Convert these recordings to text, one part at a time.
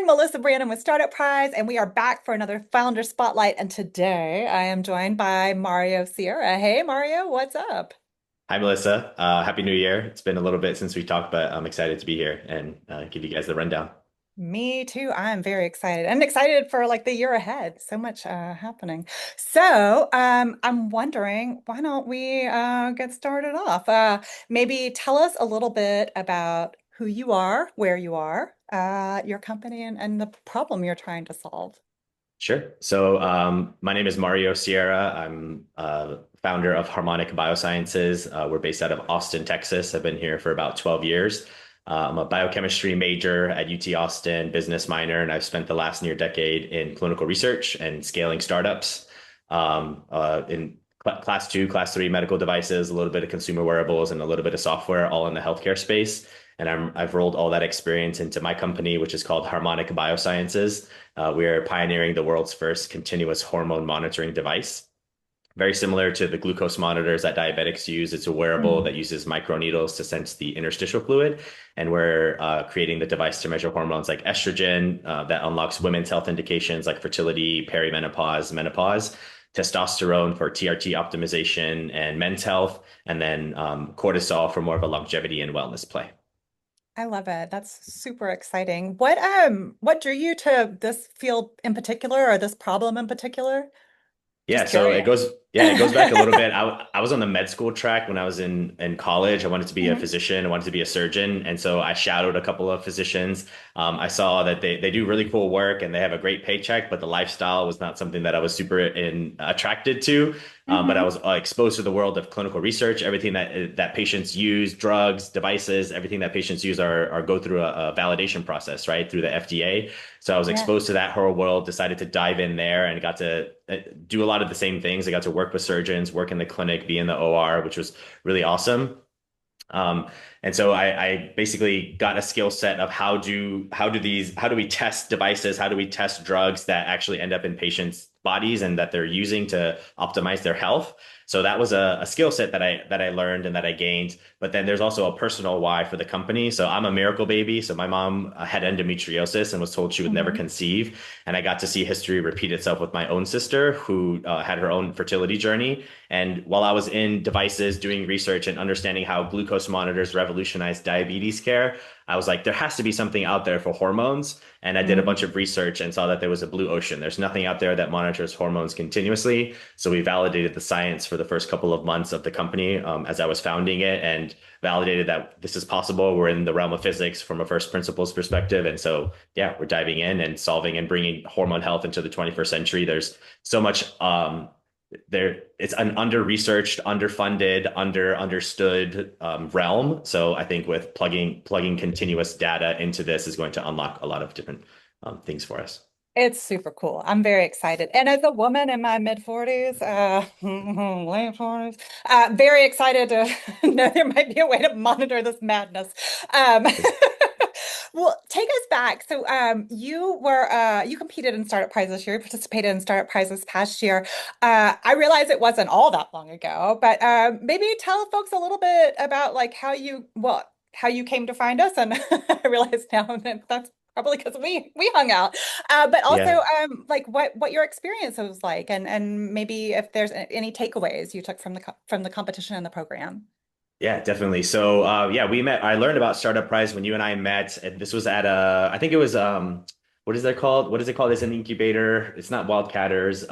I'm Melissa Brandon with Startup Prize, and we are back for another Founder Spotlight. And today I am joined by Mario Sierra. Hey, Mario, what's up? Hi, Melissa. Happy New Year. It's been a little bit since we talked, but I'm excited to be here and give you guys the rundown. Me too. I'm very excited. I'm excited for like the year ahead. So much happening. So I'm wondering, why don't we get started off? Maybe tell us a little bit about who you are, where you are, your company, and the problem you're trying to solve. Sure. So, my name is Mario Sierra. I'm founder of Harmoniq Biosciences. We're based out of Austin, Texas. I've been here for about 12 years. I'm a biochemistry major at UT Austin, business minor, and I've spent the last near decade in clinical research and scaling startups in class two, class three medical devices, a little bit of consumer wearables, and a little bit of software, all in the healthcare space. And I've rolled all that experience into my company, which is called Harmoniq Biosciences. We are pioneering the world's first continuous hormone monitoring device. Very similar to the glucose monitors that diabetics use. It's a wearable that uses microneedles to sense the interstitial fluid. And we're creating the device to measure hormones like estrogen that unlocks women's health indications like fertility, perimenopause, menopause, testosterone for TRT optimization and men's health, and then cortisol for more of a longevity and wellness play. I love it. That's super exciting. What drew you to this field in particular or this problem in particular? Yeah, Just so curious. it goes back a little bit. I was on the med school track when I was in college. I wanted to be a Mhm. physician, I wanted to be a surgeon, and so I shadowed a couple of physicians. I saw that they do really cool work and they have a great paycheck, but the lifestyle was not something that I was super attracted to. But I Mhm. was exposed to the world of clinical research, everything that patients use, drugs, devices, everything that patients use are go through a validation process, right, through the FDA. So I was Yeah. exposed to that whole world, decided to dive in there and got to do a lot of the same things. I got to work with surgeons, work in the clinic, be in the OR, which was really awesome. Um, and so I basically got a skill set of how do we test devices, how do we test drugs that actually end up in patients' bodies and that they're using to optimize their health. So that was a skill set that I learned and that I gained. But then there's also a personal why for the company. So I'm a miracle baby. So my mom had endometriosis and was told she would never Mhm. conceive. And I got to see history repeat itself with my own sister who had her own fertility journey. And while I was in devices doing research and understanding how glucose monitors revolutionized diabetes care, I was like, there has to be something out there for hormones. And I did a bunch Mhm. of research and saw that there was a blue ocean. There's nothing out there that monitors hormones continuously. So we validated the science for the first couple of months of the company as I was founding it and validated that this is possible. We're in the realm of physics from a first principles perspective. And so, yeah, we're diving in and solving and bringing hormone health into the 21st century. There's so much it's an under-researched, underfunded, understood realm. So I think with plugging continuous data into this is going to unlock a lot of different things for us. It's super cool. I'm very excited. And as a woman in my mid 40s, late 40s, very excited to know there might be a way to monitor this madness. Um, well, take us back. So you competed in Startup Prize this year, you participated in Startup Prize this past year. I realize it wasn't all that long ago, but maybe tell folks a little bit about like how you came to find us. And I realize now that that's probably because we hung out. But also, Yeah. like what your experience was like, and maybe if there's any takeaways you took from from the competition and the program. Yeah, definitely. So, yeah, we met. I learned about Startup Prize when you and I met. And this was at I think it was, what is that called? What is it called? It's an incubator. It's not Wildcatters.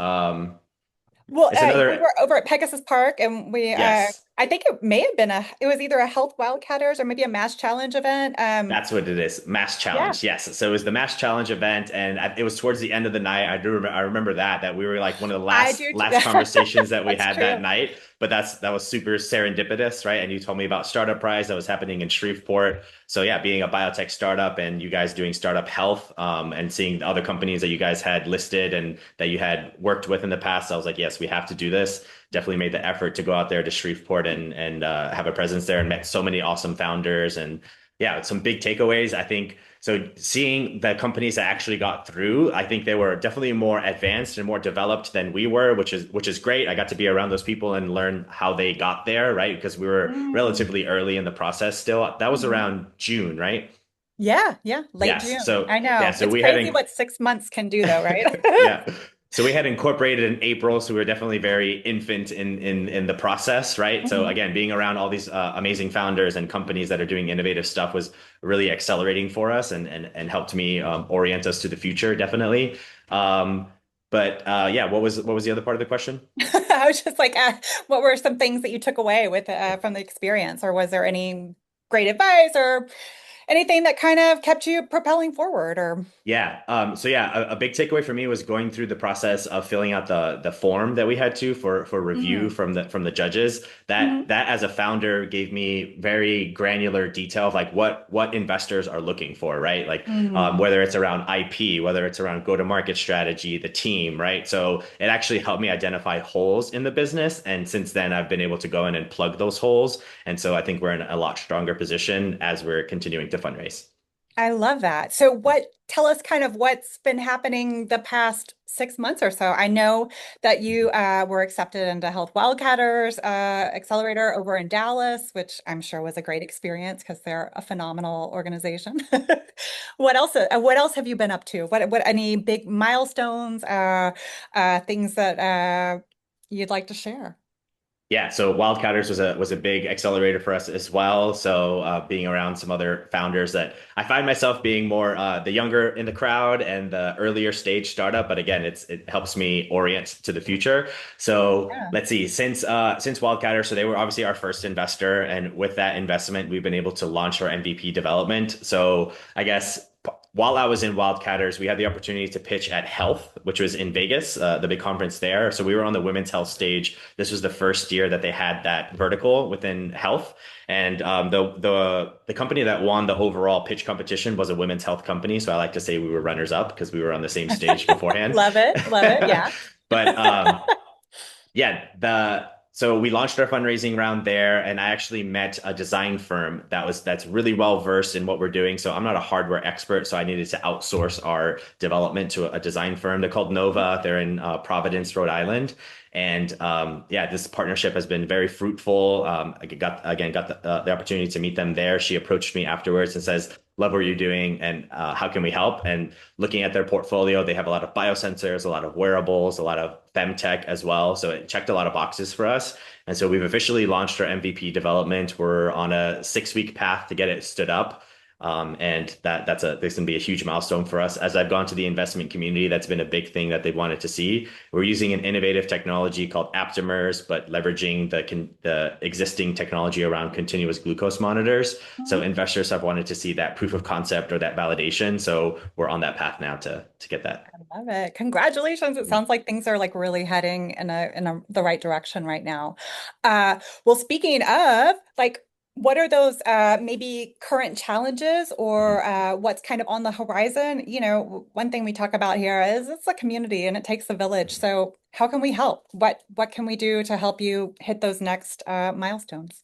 Well, It's we another, were over at Pegasus Park, and yes. I think it may have been it was either a Health Wildcatters or maybe a Mass Challenge event. That's what it is. Mass Yeah, Challenge. Yes. So it was the Mass Challenge event, and it was towards the end of the night. I remember that we were like one of the I last do. last conversations that we That's had that true. night. But that was super serendipitous, right? And you told me about Startup Prize that was happening in Shreveport. So yeah, being a biotech startup and you guys doing startup health, and seeing the other companies that you guys had listed and that you had worked with in the past, I was like, yes, we have to do this. Definitely made the effort to go out there to Shreveport and have a presence there and met so many awesome founders and yeah, some big takeaways. I think so. Seeing the companies that actually got through, I think they were definitely more advanced and more developed than we were, which is great. I got to be around those people and learn how they got there, right? Because we were Mm. relatively early in the process still. That was Mhm. around June, right? Yeah, yeah, late Yes. June. So I yeah, know. so It's we crazy had what 6 months can do though, right? yeah. So we had incorporated in April, so we were definitely very infant in the process, right? So Mhm. again, being around all these amazing founders and companies that are doing innovative stuff was really accelerating for us and helped me orient us to the future, definitely. Um, but yeah, what was the other part of the question? I was just like, what were some things that you took away with from the experience, or was there any great advice or anything that kind of kept you propelling forward? Or Yeah. So yeah, a big takeaway for me was going through the process of filling out the form that we had to for review Mhm. from the judges. That Mhm. that as a founder gave me very granular detail of like what investors are looking for, right? Like Mhm. whether it's around IP, whether it's around go-to-market strategy, the team, right? So it actually helped me identify holes in the business. And since then, I've been able to go in and plug those holes. And so I think we're in a lot stronger position as we're continuing to fundraise. I love that. So tell us kind of what's been happening the past 6 months or so. I know that you were accepted into Health Wildcatters Accelerator over in Dallas, which I'm sure was a great experience because they're a phenomenal organization. What else have you been up to? Any big milestones, things that you'd like to share? Yeah, so Wildcatters was a big accelerator for us as well. So being around some other founders that I find myself being more the younger in the crowd and the earlier stage startup, but again, it helps me orient to the future. So Yeah. let's see, since Wildcatters, so they were obviously our first investor, and with that investment, we've been able to launch our MVP development. So I guess while I was in Wildcatters, we had the opportunity to pitch at Health, which was in Vegas, the big conference there. So we were on the women's health stage. This was the first year that they had that vertical within health. And the company that won the overall pitch competition was a women's health company. So I like to say we were runners up because we were on the same stage beforehand. Love it. Love it. Yeah. But yeah, the so we launched our fundraising round there, and I actually met a design firm that's really well versed in what we're doing. So I'm not a hardware expert, so I needed to outsource our development to a design firm. They're called Nova. They're in Providence, Rhode Island, and yeah, this partnership has been very fruitful. I got the opportunity to meet them there. She approached me afterwards and says, "Love what you're doing, and how can we help?" And looking at their portfolio, they have a lot of biosensors, a lot of wearables, a lot of femtech as well. So it checked a lot of boxes for us. And so we've officially launched our MVP development. We're on a 6 week path to get it stood up. And this can be a huge milestone for us. As I've gone to the investment community, that's been a big thing that they wanted to see. We're using an innovative technology called aptamers, but leveraging the existing technology around continuous glucose monitors. So Mhm. investors have wanted to see that proof of concept or that validation. So we're on that path now to get that. I love it. Congratulations. It sounds like things are like really heading in the right direction right now. Well, speaking of, like, what are those maybe current challenges or what's kind of on the horizon? One thing we talk about here is it's a community and it takes a village. So how can we help? What can we do to help you hit those next milestones?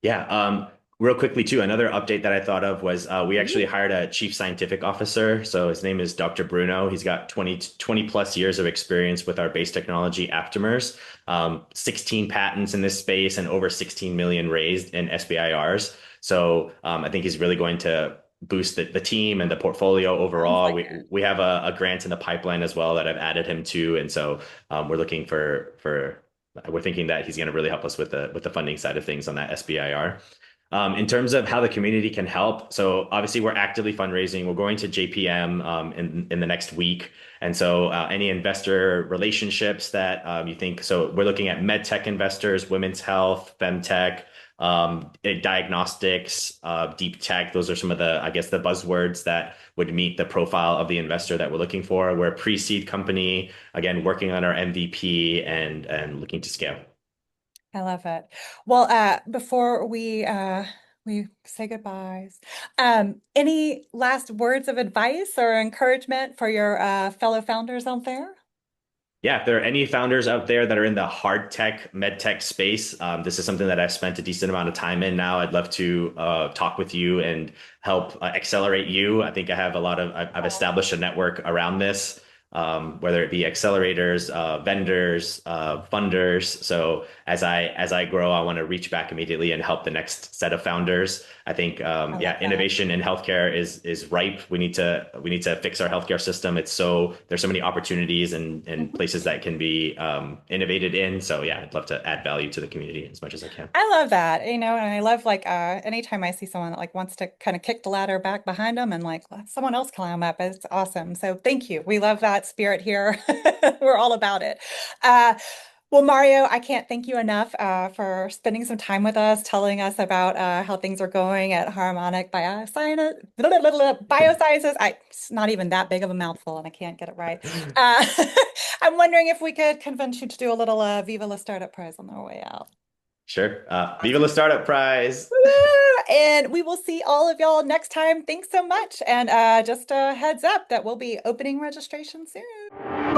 Yeah. Real quickly too, another update that I thought of was we actually Ooh. hired a chief scientific officer. So his name is Dr. Bruno. He's got 20 plus years of experience with our base technology aptamers, 16 patents in this space and over 16 million raised in SBIRs. So I think he's really going to boost the team and the portfolio Sounds overall. like We it. we have a grant in the pipeline as well that I've added him to. And so we're looking for we're thinking that he's going to really help us with the funding side of things on that SBIR. In terms of how the community can help, so obviously we're actively fundraising. We're going to JPM in the next week, and so any investor relationships that you think. So we're looking at med tech investors, women's health, femtech, diagnostics, deep tech. Those are some of the, I guess, the buzzwords that would meet the profile of the investor that we're looking for. We're a pre-seed company, again, working on our MVP and looking to scale. I love it. Well, before we say goodbyes, any last words of advice or encouragement for your fellow founders out there? Yeah, if there are any founders out there that are in the hard tech, med tech space, this is something that I've spent a decent amount of time in now. I'd love to talk with you and help accelerate you. I think I have a lot of, I've Oh, established a network around this. whether it be accelerators, vendors, funders. So as I grow, I want to reach back immediately and help the next set of founders. I think I love yeah, that. innovation in healthcare is ripe. We need to fix our healthcare system. There's so many opportunities and Mhm. places that can be innovated in. So yeah, I'd love to add value to the community as much as I can. I love that, and I love like anytime I see someone that like wants to kind of kick the ladder back behind them and like let someone else climb up. It's awesome. So thank you. We love that spirit here. We're all about it. Uh, well, Mario, I can't thank you enough for spending some time with us, telling us about how things are going at Harmoniq Biosciences. It's not even that big of a mouthful, and I can't get it right. Uh, I'm wondering if we could convince you to do a little Viva la Startup Prize on our way out. Sure. Viva la Awesome. Startup Prize. And we will see all of y'all next time. Thanks so much. And just a heads up that we'll be opening registration soon.